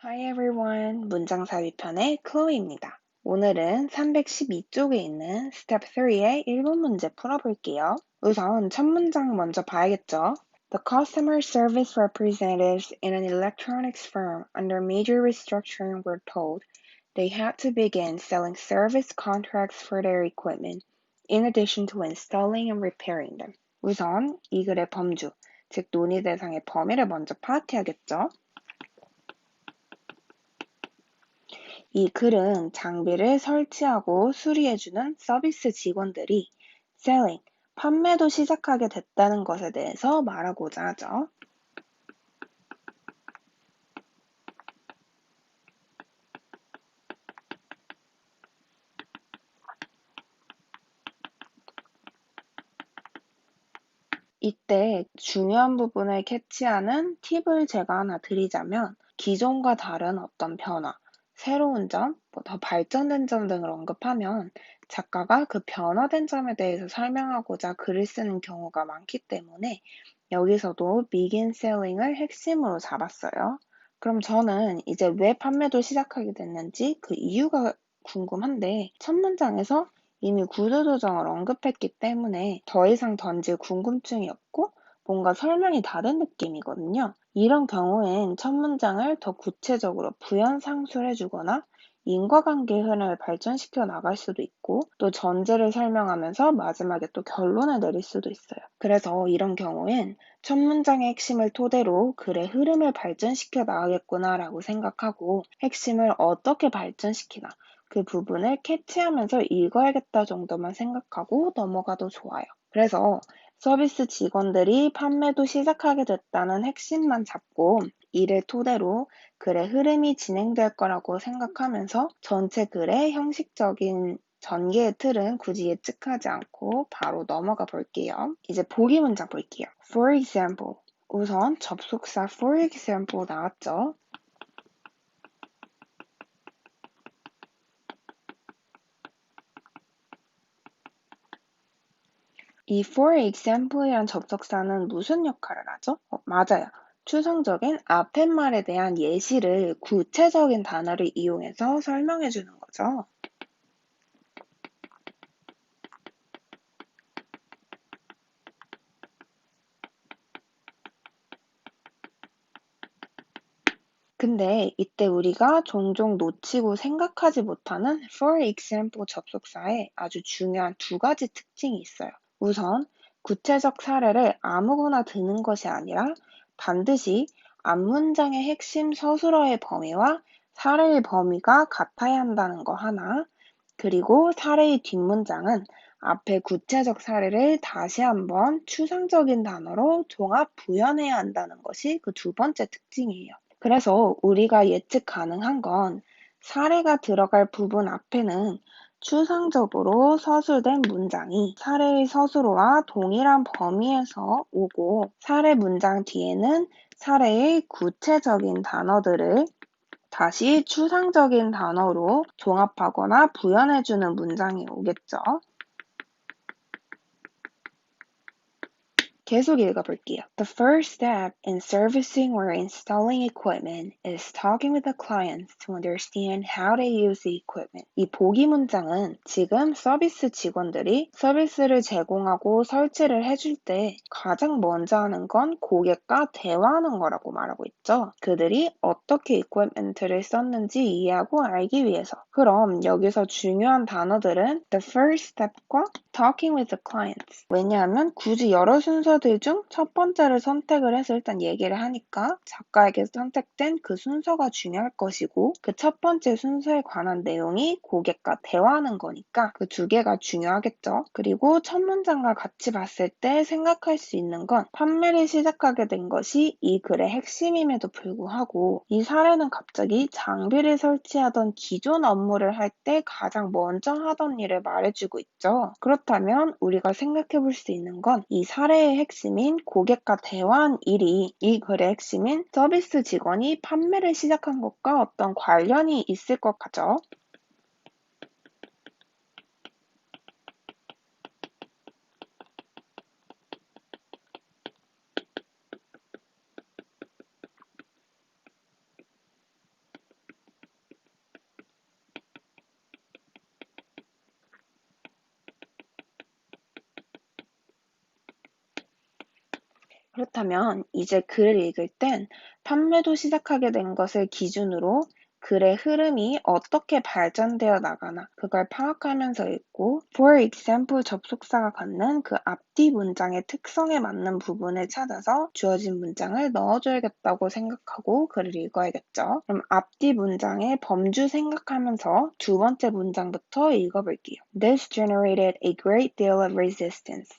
Hi everyone. 문장삽입편의 클로이입니다. 오늘은 312쪽에 있는 Step 3의 1번 문제 풀어볼게요. 우선 첫 문장 먼저 봐야겠죠? The customer service representatives in an electronics firm under major restructuring were told they had to begin selling service contracts for their equipment, in addition to installing and repairing them. 우선 이 글의 범주, 즉 논의 대상의 범위를 먼저 파악해야겠죠? 이 글은 장비를 설치하고 수리해주는 서비스 직원들이 selling, 판매도 시작하게 됐다는 것에 대해서 말하고자 하죠. 이때 중요한 부분을 캐치하는 팁을 제가 하나 드리자면 기존과 다른 어떤 변화, 새로운 점, 더 발전된 점 등을 언급하면 작가가 그 변화된 점에 대해서 설명하고자 글을 쓰는 경우가 많기 때문에 여기서도 begin selling을 핵심으로 잡았어요. 그럼 저는 이제 왜 판매도 시작하게 됐는지 그 이유가 궁금한데 첫 문장에서 이미 구조조정을 언급했기 때문에 더 이상 던질 궁금증이 없고 뭔가 설명이 다른 느낌이거든요. 이런 경우엔 첫 문장을 더 구체적으로 부연 상술해주거나 인과관계 흐름을 발전시켜 나갈 수도 있고 또 전제를 설명하면서 마지막에 또 결론을 내릴 수도 있어요. 그래서 이런 경우엔 첫 문장의 핵심을 토대로 글의 흐름을 발전시켜 나가겠구나라고 생각하고 핵심을 어떻게 발전시키나 그 부분을 캐치하면서 읽어야겠다 정도만 생각하고 넘어가도 좋아요. 그래서 서비스 직원들이 판매도 시작하게 됐다는 핵심만 잡고 이를 토대로 글의 흐름이 진행될 거라고 생각하면서 전체 글의 형식적인 전개의 틀은 굳이 예측하지 않고 바로 넘어가 볼게요. 이제 보기 문장 볼게요. For example. 우선 접속사 for example 나왔죠? 이 for example이란 접속사는 무슨 역할을 하죠? 맞아요. 추상적인 앞의 말에 대한 예시를 구체적인 단어를 이용해서 설명해 주는 거죠. 근데 이때 우리가 종종 놓치고 생각하지 못하는 for example 접속사에 아주 중요한 두 가지 특징이 있어요. 우선 구체적 사례를 아무거나 드는 것이 아니라 반드시 앞문장의 핵심 서술어의 범위와 사례의 범위가 같아야 한다는 거 하나, 그리고 사례의 뒷문장은 앞에 구체적 사례를 다시 한번 추상적인 단어로 종합 부연해야 한다는 것이 그 두 번째 특징이에요. 그래서 우리가 예측 가능한 건 사례가 들어갈 부분 앞에는 추상적으로 서술된 문장이 사례의 서술어와 동일한 범위에서 오고 사례 문장 뒤에는 사례의 구체적인 단어들을 다시 추상적인 단어로 종합하거나 부연해주는 문장이 오겠죠. 계속 읽어볼게요. The first step in servicing or installing equipment is talking with the clients to understand how they use the equipment. 이 보기 문장은 지금 서비스 직원들이 서비스를 제공하고 설치를 해줄 때 가장 먼저 하는 건 고객과 대화하는 거라고 말하고 있죠. 그들이 어떻게 equipment를 썼는지 이해하고 알기 위해서. 그럼 여기서 중요한 단어들은 the first step과 talking with the clients. 왜냐하면 굳이 여러 순서들 중 첫 번째를 선택을 해서 일단 얘기를 하니까 작가에게 선택된 그 순서가 중요할 것이고 그 첫 번째 순서에 관한 내용이 고객과 대화하는 거니까 그 두 개가 중요하겠죠. 그리고 첫 문장과 같이 봤을 때 생각할 수 있는 건 판매를 시작하게 된 것이 이 글의 핵심임에도 불구하고 이 사례는 갑자기 장비를 설치하던 기존 업무를 할 때 가장 먼저 하던 일을 말해주고 있죠. 그렇다면 우리가 생각해 볼 수 있는 건 이 사례의 핵심인 고객과 대화한 일이 이 글의 핵심인 서비스 직원이 판매를 시작한 것과 어떤 관련이 있을 것 같죠? 그렇다면 이제 글을 읽을 땐 판매도 시작하게 된 것을 기준으로 글의 흐름이 어떻게 발전되어 나가나 그걸 파악하면서 읽고 for example 접속사가 갖는 그 앞뒤 문장의 특성에 맞는 부분을 찾아서 주어진 문장을 넣어줘야겠다고 생각하고 글을 읽어야겠죠. 그럼 앞뒤 문장의 범주 생각하면서 두 번째 문장부터 읽어볼게요. This generated a great deal of resistance.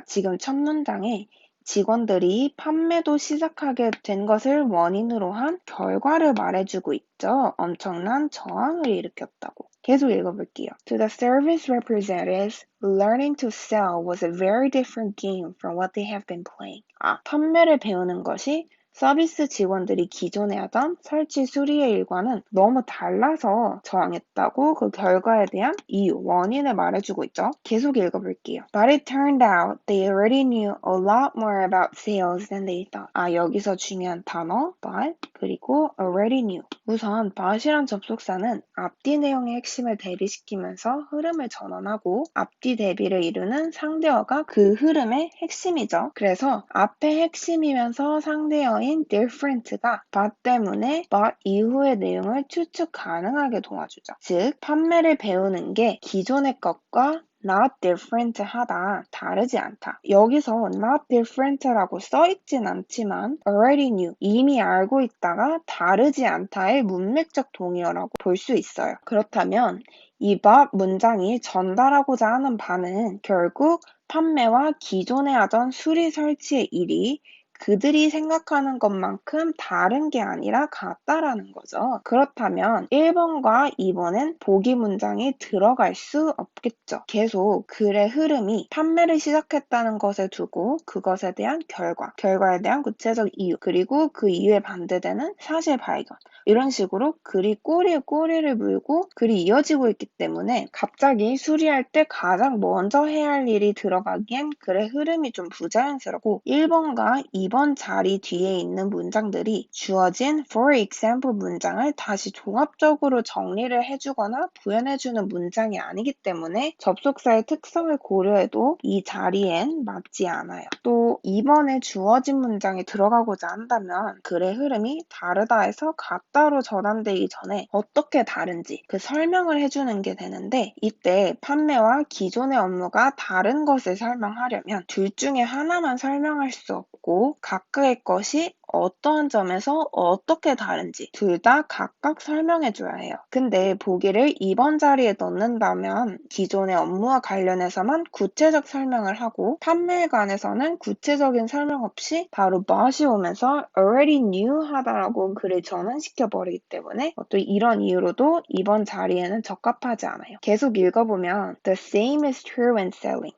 지금 첫 문장에 직원들이 판매도 시작하게 된 것을 원인으로 한 결과를 말해주고 있죠. 엄청난 저항을 일으켰다고. 계속 읽어볼게요. To the service representatives, learning to sell was a very different game from what they have been playing. 판매를 배우는 것이 서비스 직원들이 기존에 하던 설치 수리의 일과는 너무 달라서 저항했다고 그 결과에 대한 이유, 원인을 말해주고 있죠. 계속 읽어볼게요. But it turned out they already knew a lot more about sales than they thought. 여기서 중요한 단어 but 그리고 already knew. 우선 but이란 접속사는 앞뒤 내용의 핵심을 대비시키면서 흐름을 전환하고 앞뒤 대비를 이루는 상대어가 그 흐름의 핵심이죠. 그래서 앞에 핵심이면서 상대어인 different가 but 때문에 but 이후의 내용을 추측 가능하게 도와주죠. 즉, 판매를 배우는 게 기존의 것과 not different 하다, 다르지 않다. 여기서 not different라고 써있진 않지만 already knew, 이미 알고 있다가 다르지 않다의 문맥적 동의어라고 볼 수 있어요. 그렇다면 이 but 문장이 전달하고자 하는 바는 결국 판매와 기존에 하던 수리 설치의 일이 그들이 생각하는 것만큼 다른 게 아니라 같다라는 거죠. 그렇다면 1번과 2번은 보기 문장이 들어갈 수 없겠죠. 계속 글의 흐름이 판매를 시작했다는 것에 두고 그것에 대한 결과에 대한 구체적 이유, 그리고 그 이유에 반대되는 사실 발견. 이런 식으로 글이 꼬리에 꼬리를 물고 글이 이어지고 있기 때문에 갑자기 수리할 때 가장 먼저 해야 할 일이 들어가기엔 글의 흐름이 좀 부자연스럽고 1번과 2번 자리 뒤에 있는 문장들이 주어진 for example 문장을 다시 종합적으로 정리를 해주거나 부연해주는 문장이 아니기 때문에 접속사의 특성을 고려해도 이 자리엔 맞지 않아요. 또 2번에 주어진 문장이 들어가고자 한다면 글의 흐름이 다르다 해서 같다로 전환되기 전에 어떻게 다른지 그 설명을 해주는 게 되는데 이때 판매와 기존의 업무가 다른 것을 설명하려면 둘 중에 하나만 설명할 수 없고 각각의 것이 어떠한 점에서 어떻게 다른지 둘 다 각각 설명해줘야 해요. 근데 보기를 2번 자리에 넣는다면 기존의 업무와 관련해서만 구체적 설명을 하고 판매에 관해서는 구체적인 설명 없이 바로 but이 오면서 already knew 하다라고 글을 전환시켜버리기 때문에 또 이런 이유로도 2번 자리에는 적합하지 않아요. 계속 읽어보면 The same is true when selling.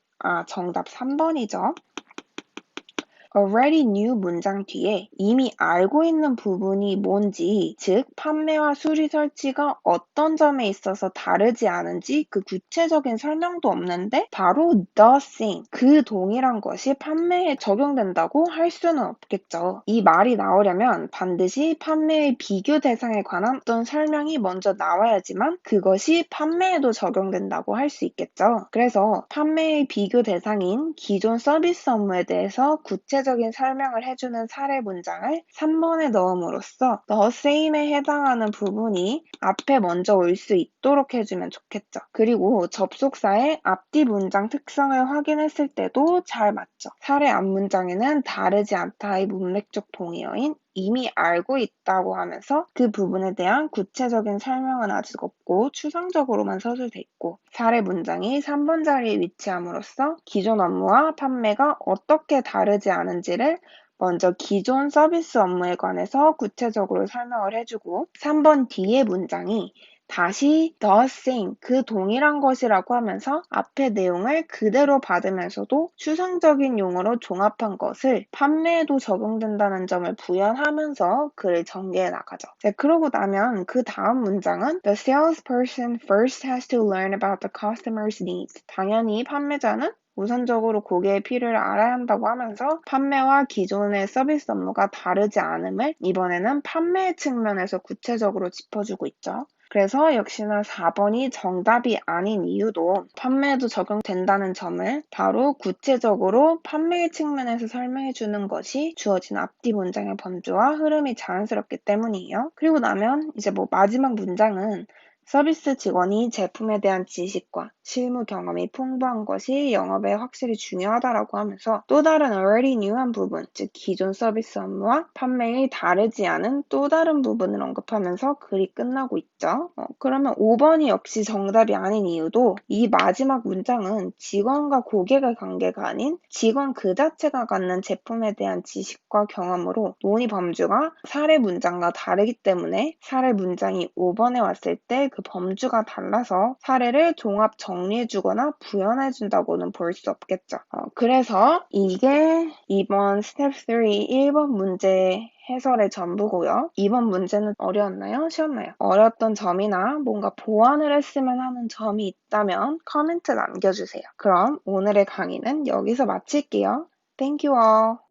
정답 3번이죠. already knew 문장 뒤에 이미 알고 있는 부분이 뭔지, 즉 판매와 수리 설치가 어떤 점에 있어서 다르지 않은지 그 구체적인 설명도 없는데 바로 the same, 그 동일한 것이 판매에 적용된다고 할 수는 없겠죠. 이 말이 나오려면 반드시 판매의 비교 대상에 관한 어떤 설명이 먼저 나와야지만 그것이 판매에도 적용된다고 할 수 있겠죠. 그래서 판매의 비교 대상인 기존 서비스 업무에 대해서 구체적인 설명을 해주는 사례 문장을 3번에 넣음으로써 the same에 해당하는 부분이 앞에 먼저 올 수 있도록 해주면 좋겠죠. 그리고 접속사의 앞뒤 문장 특성을 확인했을 때도 잘 맞죠. 사례 앞 문장에는 다르지 않다의 문맥적 동의어인 이미 알고 있다고 하면서 그 부분에 대한 구체적인 설명은 아직 없고 추상적으로만 서술돼 있고 사례 문장이 3번 자리에 위치함으로써 기존 업무와 판매가 어떻게 다르지 않은지를 먼저 기존 서비스 업무에 관해서 구체적으로 설명을 해주고 3번 뒤의 문장이 다시 the same, 그 동일한 것이라고 하면서 앞의 내용을 그대로 받으면서도 추상적인 용어로 종합한 것을 판매에도 적용된다는 점을 부연하면서 글을 전개해 나가죠. 그러고 나면 그 다음 문장은 The salesperson first has to learn about the customer's needs. 당연히 판매자는 우선적으로 고객의 필요를 알아야 한다고 하면서 판매와 기존의 서비스 업무가 다르지 않음을 이번에는 판매 측면에서 구체적으로 짚어주고 있죠. 그래서 역시나 4번이 정답이 아닌 이유도 판매에도 적용된다는 점을 바로 구체적으로 판매 측면에서 설명해 주는 것이 주어진 앞뒤 문장의 범주와 흐름이 자연스럽기 때문이에요. 그리고 나면 이제 마지막 문장은 서비스 직원이 제품에 대한 지식과 실무 경험이 풍부한 것이 영업에 확실히 중요하다라고 하면서 또 다른 already new한 부분, 즉 기존 서비스 업무와 판매의 다르지 않은 또 다른 부분을 언급하면서 글이 끝나고 있죠. 그러면 5번이 역시 정답이 아닌 이유도 이 마지막 문장은 직원과 고객의 관계가 아닌 직원 그 자체가 갖는 제품에 대한 지식과 경험으로 논의 범주가 사례 문장과 다르기 때문에 사례 문장이 5번에 왔을 때 그 범주가 달라서 사례를 종합 정리해주거나 부연해준다고는 볼 수 없겠죠. 그래서 이게 이번 스텝 3 1번 문제 해설의 전부고요. 2번 문제는 어려웠나요? 쉬웠나요? 어려웠던 점이나 뭔가 보완을 했으면 하는 점이 있다면 코멘트 남겨주세요. 그럼 오늘의 강의는 여기서 마칠게요. Thank you all.